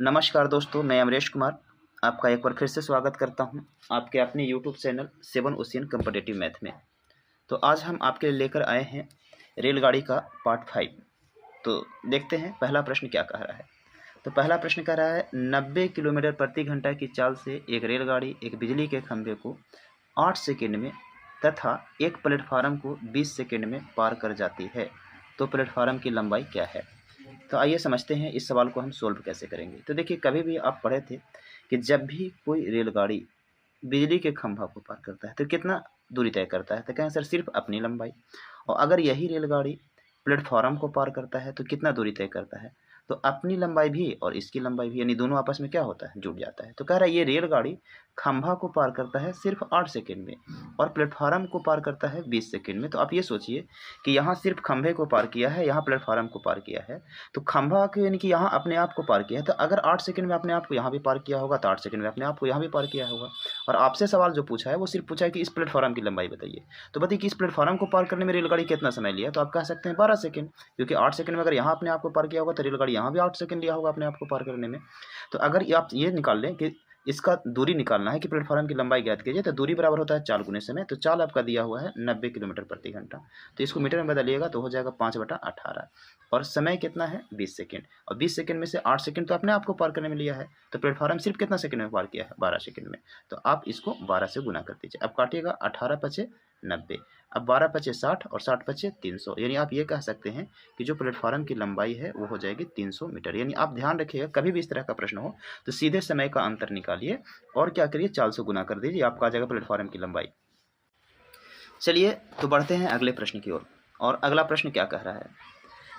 नमस्कार दोस्तों, मैं अमरेश कुमार आपका एक बार फिर से स्वागत करता हूं आपके अपने YouTube channel 7 ocean competitive math में। तो आज हम आपके लिए लेकर आए हैं रेलगाड़ी का पार्ट 5। तो देखते हैं पहला प्रश्न क्या कह रहा है। तो पहला प्रश्न कह रहा है 90 किलोमीटर प्रति घंटा की चाल से एक रेलगाड़ी एक बिजली के खंभे को 8 सेकेंड में तथा एक प्लेटफार्म को 20 सेकेंड में पार कर जाती है, तो प्लेटफार्म की लंबाई क्या है। तो आइए समझते हैं इस सवाल को हम सोल्व कैसे करेंगे। तो देखिए, कभी भी आप पढ़े थे कि जब भी कोई रेलगाड़ी बिजली के खंभा को पार करता है तो कितना दूरी तय करता है, तो कहें सर सिर्फ अपनी लंबाई। और अगर यही रेलगाड़ी प्लेटफॉर्म को पार करता है तो कितना दूरी तय करता है, तो अपनी लंबाई भी और इसकी लंबाई भी, यानी दोनों आपस में क्या होता है, जुड़ जाता है। तो कह रहा है ये रेलगाड़ी खंभा को पार करता है सिर्फ 8 सेकेंड में और प्लेटफार्म को पार करता है 20 सेकेंड में। तो आप ये सोचिए कि यहाँ सिर्फ खंभे को पार किया है, यहाँ प्लेटफार्म को पार किया है, तो खंभा को यानी कि यहाँ अपने आप को पार किया है। तो अगर 8 सेकेंड में अपने आप को यहाँ भी पार किया होगा तो 8 सेकेंड में अपने आप को यहाँ भी पार किया होगा। और आपसे सवाल जो पूछा है वो सिर्फ पूछा है कि इस प्लेटफॉर्म की लंबाई बताइए। तो बताइए कि इस प्लेटफॉर्म को पार करने में रेलगाड़ी कितना समय लिया, तो आप कह सकते हैं 12 सेकेंड, क्योंकि 8 सेकेंड में अगर यहाँ अपने आप को पार किया होगा तो रेलगाड़ी यहाँ भी 8 सेकेंड लिया होगा अपने आप को पार करने में। तो अगर आप ये निकाल लें कि इसका दूरी निकालना है कि प्लेटफॉर्म की लंबाई ज्ञात कीजिए, तो दूरी बराबर होता है चाल गुने समय। तो चाल आपका दिया हुआ है 90 किलोमीटर प्रति घंटा, तो इसको मीटर में बदलिएगा तो हो जाएगा 5/18 और समय कितना है 20 सेकेंड। और 20 सेकेंड में से 8 सेकेंड तो अपने आप को पार करने में लिया है, तो प्लेटफॉर्म सिर्फ कितना सेकेंड में पार किया है, 12 सेकेंड में। तो आप इसको 12 से गुना कर दीजिए। अब काटिएगा 18 पचे 90, अब 12 पचे 60 और 60 पचे 300, यानी आप ये कह सकते हैं कि जो प्लेटफॉर्म की लंबाई है वो हो जाएगी 300 मीटर। यानी आप ध्यान रखिएगा, कभी भी इस तरह का प्रश्न हो तो सीधे समय का अंतर निकालिए और क्या करिए, चाल से गुना कर दीजिए, आपका आ जाएगा प्लेटफॉर्म की लंबाई। चलिए तो बढ़ते हैं अगले प्रश्न की ओर। और अगला प्रश्न क्या कह रहा है,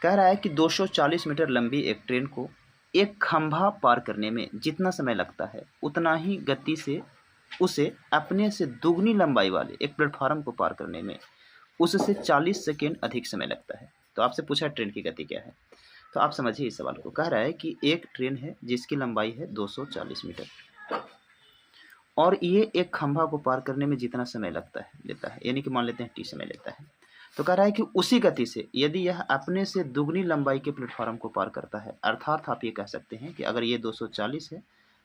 कह रहा है कि 240 मीटर लंबी एक ट्रेन को एक खंभा पार करने में जितना समय लगता है उतना ही गति से उसे अपने से दुगनी लंबाई वाले एक प्लेटफार्म को पार करने में उससे 40 सेकेंड अधिक समय लगता है। तो आपसे पूछा ट्रेन की गति क्या है। तो आप समझिए इस सवाल को। कह रहा है कि एक ट्रेन है जिसकी लंबाई है 240 मीटर और ये एक खंभा को पार करने में जितना समय लेता है, यानी कि मान लेते हैं टी समय लेता है। तो कह रहा है कि उसी गति से यदि यह अपने से दुगनी लंबाई के प्लेटफॉर्म को पार करता है, अर्थात आप ये कह सकते हैं कि अगर ये 240 है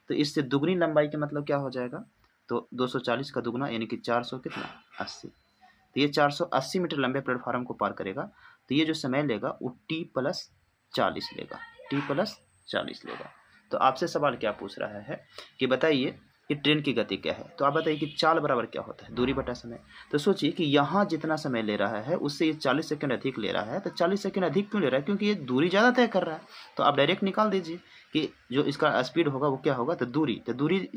तो इससे दुगनी लंबाई के मतलब क्या हो जाएगा, तो 240 का दुगना यानी कि 400 कितना 80। तो ये 480 मीटर लंबे प्लेटफॉर्म को पार करेगा, तो ये जो समय लेगा वो T+40 लेगा, T+40 लेगा। तो आपसे सवाल क्या पूछ रहा है कि बताइए कि ट्रेन की गति क्या है। तो आप बताइए कि चाल बराबर क्या होता है, दूरी बटा समय। तो सोचिए कि यहाँ जितना समय ले रहा है उससे ये 40 सेकंड अधिक ले रहा है। तो 40 सेकंड अधिक क्यों ले रहा है, क्योंकि ये दूरी ज़्यादा तय कर रहा है। तो आप डायरेक्ट निकाल दीजिए कि जो इसका स्पीड होगा वो क्या होगा, तो दूरी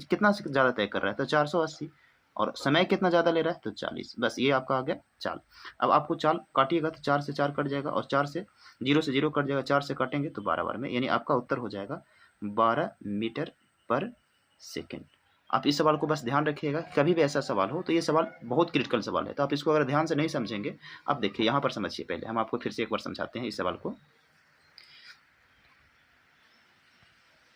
कितना ज़्यादा तय कर रहा है, तो 480, और समय कितना ज़्यादा ले रहा है, तो 40। बस ये आपका आ गया चाल। अब आपको चाल काटिएगा तो 4 से 4 कट जाएगा और 4 से 0 कट जाएगा, 4 से काटेंगे तो 12 बार में, यानी आपका उत्तर हो जाएगा 12 मीटर पर सेकेंड। आप इस सवाल को बस ध्यान रखिएगा, कभी भी ऐसा सवाल हो तो ये सवाल बहुत क्रिटिकल सवाल है, तो आप इसको अगर ध्यान से नहीं समझेंगे, आप देखिए यहाँ पर समझिए। पहले हम आपको फिर से एक बार समझाते हैं इस सवाल को।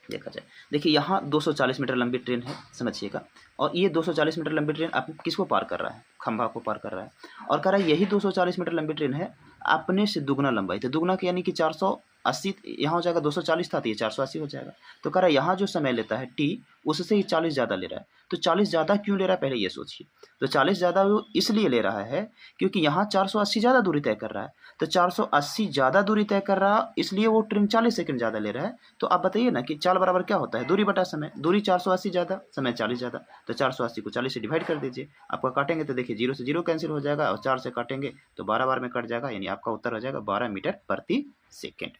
देखा जाए, देखिए यहाँ 240 मीटर लंबी ट्रेन है, समझिएगा, और ये 240 मीटर लंबी ट्रेन अब किसको पार कर रहा है, खंभा को पार कर रहा है। और कह रहा है यही 240 मीटर लंबी ट्रेन है अपने से दुगना लंबाई, तो दुगना यानी कि 480, यहाँ हो जाएगा 240 था तो ये 480 हो जाएगा। तो कह रहा है यहाँ जो समय लेता है टी उससे ही 40 ज़्यादा ले रहा है। तो 40 ज़्यादा क्यों ले रहा है, पहले ये सोचिए। तो 40 ज़्यादा वो इसलिए ले रहा है क्योंकि यहाँ 480 ज़्यादा दूरी तय कर रहा है, तो 480 ज़्यादा दूरी तय कर रहा है इसलिए वो ट्रेन 40 सेकंड ज़्यादा ले रहा है। तो आप बताइए ना कि चाल बराबर क्या होता है, दूरी बटा समय। दूरी 480 ज़्यादा, समय 40 ज़्यादा, तो 480 को 40 से डिवाइड कर दीजिए। आपका काटेंगे तो देखिए 0 से 0 कैंसिल हो जाएगा और 4 से काटेंगे तो 12 बार में कट जाएगा, यानी आपका उत्तर हो जाएगा 12 मीटर प्रति सेकेंड।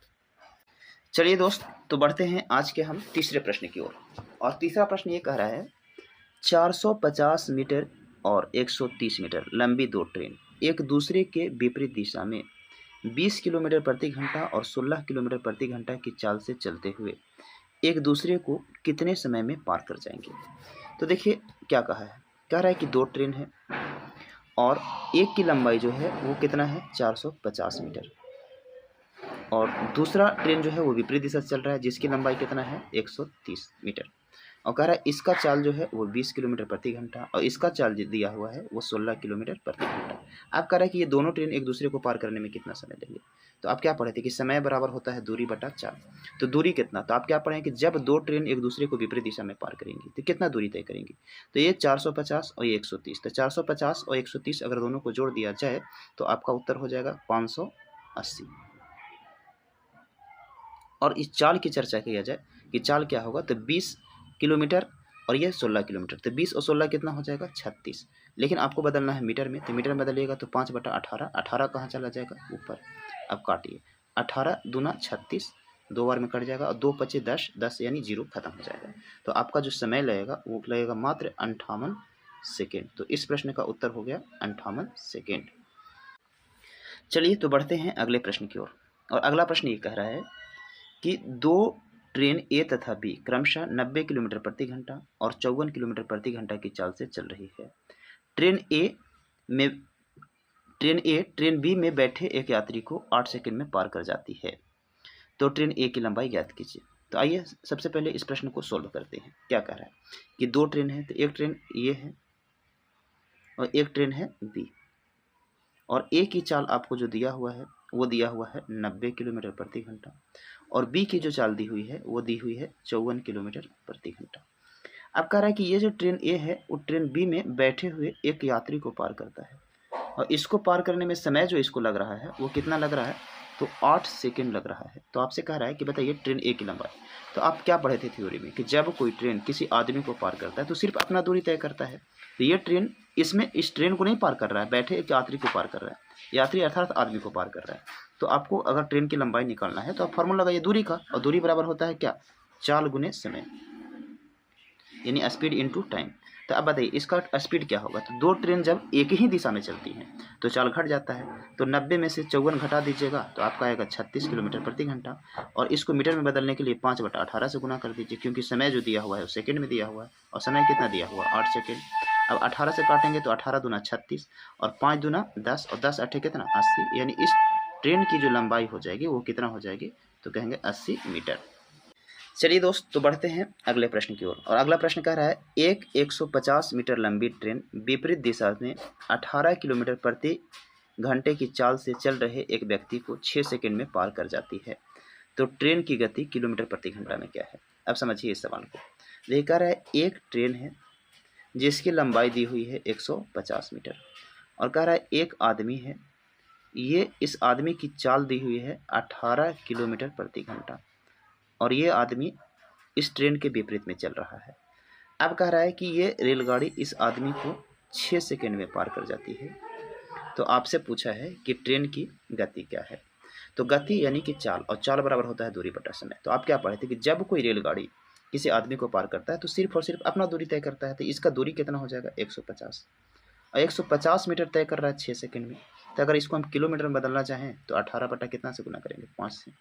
चलिए दोस्त, तो बढ़ते हैं आज के हम तीसरे प्रश्न की ओर। और तीसरा प्रश्न ये कह रहा है 450 मीटर और 130 मीटर लंबी दो ट्रेन एक दूसरे के विपरीत दिशा में 20 किलोमीटर प्रति घंटा और 16 किलोमीटर प्रति घंटा की चाल से चलते हुए एक दूसरे को कितने समय में पार कर जाएंगे। तो देखिए क्या कहा है, कह रहा है कि दो ट्रेन है और एक की लंबाई जो है वो कितना है 450 मीटर, और दूसरा ट्रेन जो है वो विपरीत दिशा से चल रहा है जिसकी लंबाई कितना है 130 मीटर। और कह रहा है इसका चाल जो है वो 20 किलोमीटर प्रति घंटा और इसका चाल जो दिया हुआ है वो 16 किलोमीटर प्रति घंटा। आप कह रहा है कि ये दोनों ट्रेन एक दूसरे को पार करने में कितना समय लेंगे। तो आप क्या पढ़े थे कि समय बराबर होता है दूरी बटा चाल। तो दूरी कितना, तो आप क्या पढ़े कि जब दो ट्रेन एक दूसरे को विपरीत दिशा में पार करेंगी तो कितना दूरी तय करेंगी। तो ये 450 और ये 130, तो 450 और 130 अगर दोनों को जोड़ दिया जाए तो आपका उत्तर हो जाएगा 580। और इस चाल की चर्चा किया जाए कि चाल क्या होगा, तो 20 किलोमीटर और ये 16 किलोमीटर, तो 20 और 16 कितना हो जाएगा 36। लेकिन आपको बदलना है मीटर में, तो मीटर में बदलिएगा तो 5/18, 18 कहाँ चला जाएगा ऊपर। अब काटिए, 18 दूना 36, 2 बार में कट जाएगा और 2 पचे 10, 10 यानी 0 खत्म हो जाएगा। तो आपका जो समय लगेगा वो लगेगा मात्र 58 सेकेंड। तो इस प्रश्न का उत्तर हो गया 58 सेकेंड। चलिए तो बढ़ते हैं अगले प्रश्न की ओर। और अगला प्रश्न ये कह रहा है कि दो ट्रेन ए तथा बी क्रमशः 90 किलोमीटर प्रति घंटा और 54 किलोमीटर प्रति घंटा की चाल से चल रही है। ट्रेन ए ट्रेन बी में बैठे एक यात्री को 8 सेकंड में पार कर जाती है। तो ट्रेन ए की लंबाई ज्ञात कीजिए। तो आइए सबसे पहले इस प्रश्न को सोल्व करते हैं। क्या कह रहा है कि दो ट्रेन है, तो एक ट्रेन ए है और एक ट्रेन है बी, और ए की चाल आपको जो दिया हुआ है वो दिया हुआ है 90 किलोमीटर प्रति घंटा और बी की जो चाल दी हुई है वो दी हुई है 54 किलोमीटर प्रति घंटा। अब कह रहा है कि ये जो ट्रेन ए है वो ट्रेन बी में बैठे हुए एक यात्री को पार करता है और इसको पार करने में समय जो इसको लग रहा है वो कितना लग रहा है, तो 8 सेकंड लग रहा है। तो आपसे कह रहा है कि बताइए ट्रेन ए की लंबाई। तो आप क्या पढ़े थे थ्योरी में कि जब कोई ट्रेन किसी आदमी को पार करता है तो सिर्फ अपना दूरी तय करता है। तो ये ट्रेन इसमें इस ट्रेन को नहीं पार कर रहा है, बैठे एक यात्री को पार कर रहा है, यात्री अर्थात आदमी को पार कर रहा है। तो आपको अगर ट्रेन की लंबाई निकालना है तो आप फार्मूला लगाइए दूरी का, और दूरी बराबर होता है क्या, चाल गुने समय, यानी स्पीड इनटू टाइम। तो अब बताइए इसका स्पीड क्या होगा। तो दो ट्रेन जब एक ही दिशा में चलती हैं तो चाल घट जाता है। तो 90 में से 54 घटा दीजिएगा तो आपका आएगा 36 किलोमीटर प्रति घंटा। और इसको मीटर में बदलने के लिए 5/18 से गुना कर दीजिए, क्योंकि समय जो दिया हुआ है वो सेकंड में दिया हुआ है और समय कितना दिया हुआ 8 सेकंड। अब 18 से काटेंगे तो 18 दूना 36 और 5 दूना 10 और 10 8 कितना 80, यानी इस ट्रेन की जो लंबाई हो जाएगी वो कितना हो जाएगी, तो कहेंगे 80 मीटर। चलिए दोस्त तो बढ़ते हैं अगले प्रश्न की ओर। और अगला प्रश्न कह रहा है एक 150 मीटर लंबी ट्रेन विपरीत दिशा में 18 किलोमीटर प्रति घंटे की चाल से चल रहे एक व्यक्ति को 6 सेकंड में पार कर जाती है। तो ट्रेन की गति किलोमीटर प्रति घंटा में क्या है। अब समझिए इस सवाल को। ये कह रहा है एक ट्रेन है जिसकी लंबाई दी हुई है 150 मीटर और कह रहा है एक आदमी है, ये इस आदमी की चाल दी हुई है 18 किलोमीटर प्रति घंटा और ये आदमी इस ट्रेन के विपरीत में चल रहा है। अब कह रहा है कि ये रेलगाड़ी इस आदमी को 6 सेकंड में पार कर जाती है। तो आपसे पूछा है कि ट्रेन की गति क्या है। तो गति यानी कि चाल, और चाल बराबर होता है दूरी बटा समय। तो आप क्या पढ़े थे कि जब कोई रेलगाड़ी किसी आदमी को पार करता है तो सिर्फ और सिर्फ अपना दूरी तय करता है। तो इसका दूरी कितना हो जाएगा 150 और 150 मीटर तय कर रहा है 6 सेकंड में। तो अगर इसको हम किलोमीटर में बदलना चाहें तो 18 बटा कितना से गुना करेंगे 5 से।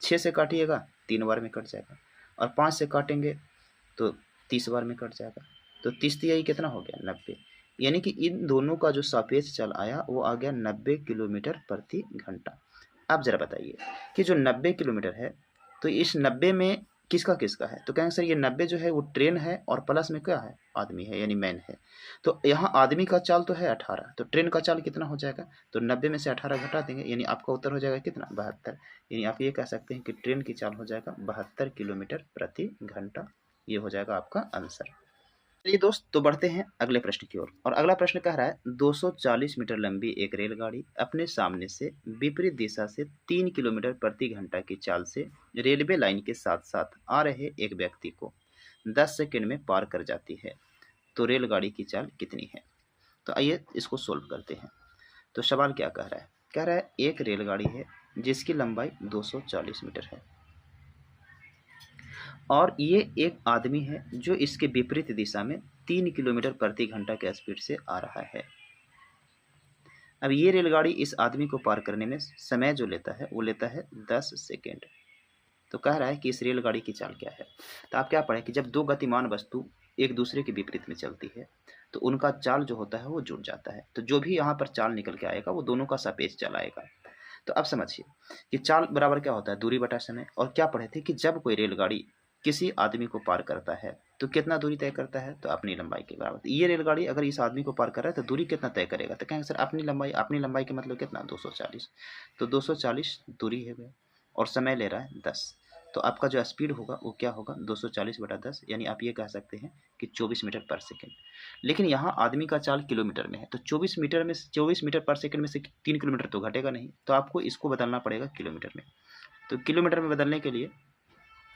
6 से काटिएगा 3 बार में कट जाएगा और 5 से काटेंगे तो 30 बार में कट जाएगा। तो 30 यही कितना हो गया 90, यानी कि इन दोनों का जो सापेक्ष चाल आया वो आ गया 90 किलोमीटर प्रति घंटा। अब जरा बताइए कि जो 90 किलोमीटर है तो इस 90 में किसका किसका है। तो कहेंगे सर ये 90 जो है वो ट्रेन है और प्लस में क्या है आदमी है, यानी मैन है। तो यहाँ आदमी का चाल तो है 18, तो ट्रेन का चाल कितना हो जाएगा, तो 90 में से 18 घटा देंगे, यानी आपका उत्तर हो जाएगा कितना 72। यानी आप ये कह सकते हैं कि ट्रेन की चाल हो जाएगा 72 किलोमीटर प्रति घंटा। ये हो जाएगा आपका आंसर। चलिए दोस्त तो बढ़ते हैं अगले प्रश्न की ओर। और अगला प्रश्न कह रहा है 240 मीटर लंबी एक रेलगाड़ी अपने सामने से विपरीत दिशा से 3 किलोमीटर प्रति घंटा की चाल से रेलवे लाइन के साथ साथ आ रहे एक व्यक्ति को 10 सेकंड में पार कर जाती है। तो रेलगाड़ी की चाल कितनी है। तो आइए इसको सोल्व करते हैं। तो सवाल क्या कह रहा है, कह रहा है एक रेलगाड़ी है जिसकी लंबाई 240 मीटर है और ये एक आदमी है जो इसके विपरीत दिशा में 3 किलोमीटर प्रति घंटा के स्पीड से आ रहा है। अब ये रेलगाड़ी इस आदमी को पार करने में समय जो लेता है वो लेता है 10 सेकेंड। तो कह रहा है कि इस रेलगाड़ी की चाल क्या है। तो आप क्या पढ़े कि जब दो गतिमान वस्तु एक दूसरे के विपरीत में चलती है तो उनका चाल जो होता है वो जुड़ जाता है। तो जो भी यहाँ पर चाल निकल के आएगा वो दोनों का सापेक्ष चाल आएगा। तो अब समझिए कि चाल बराबर क्या होता है दूरी बटा समय। और क्या पढ़े थे कि जब कोई रेलगाड़ी किसी आदमी को पार करता है तो कितना दूरी तय करता है, तो अपनी लंबाई के बराबर। तो ये रेलगाड़ी अगर इस आदमी को पार कर रहा है तो दूरी कितना तय करेगा, तो कहेंगे सर अपनी लंबाई के मतलब कितना 240। तो 240 दूरी है भैया और समय ले रहा है 10। तो आपका जो स्पीड होगा वो क्या होगा 240/10, यानी आप ये कह सकते हैं कि 24 मीटर पर सेकेंड। लेकिन यहाँ आदमी का चाल किलोमीटर में है, तो 24 मीटर पर सेकेंड में से 3 किलोमीटर तो घटेगा नहीं, तो आपको इसको बदलना पड़ेगा किलोमीटर में। तो किलोमीटर में बदलने के लिए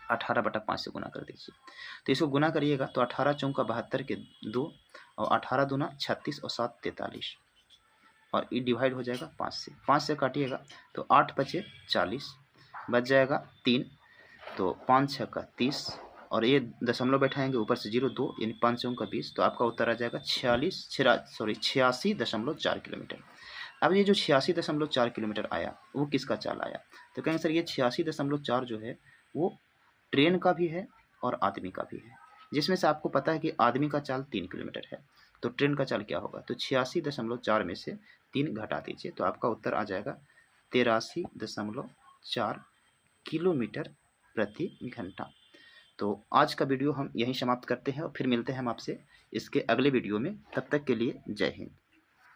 18/5 से गुना कर दीजिए। तो इसको गुना करिएगा तो 18 चौका 72 के 2 और 18 दूना 36 और 7 43 और ये डिवाइड हो जाएगा 5 से काटिएगा तो 8 बचे 40, बच जाएगा 3, तो 5 6 का 30 और ये दशमलव बैठाएंगे ऊपर से 0 2 यानी 5 चौका 20, तो आपका उत्तर आ जाएगा 86.4 किलोमीटर। अब ये जो 86.4 किलोमीटर आया वो किसका चाल आया, तो कहेंगे सर ये 86.4 जो है वो ट्रेन का भी है और आदमी का भी है, जिसमें से आपको पता है कि आदमी का चाल 3 किलोमीटर है, तो ट्रेन का चाल क्या होगा, तो 86.4 में से 3 घटा दीजिए तो आपका उत्तर आ जाएगा 83.4 किलोमीटर प्रति घंटा। तो आज का वीडियो हम यहीं समाप्त करते हैं और फिर मिलते हैं हम आपसे इसके अगले वीडियो में। तब तक के लिए जय हिंद।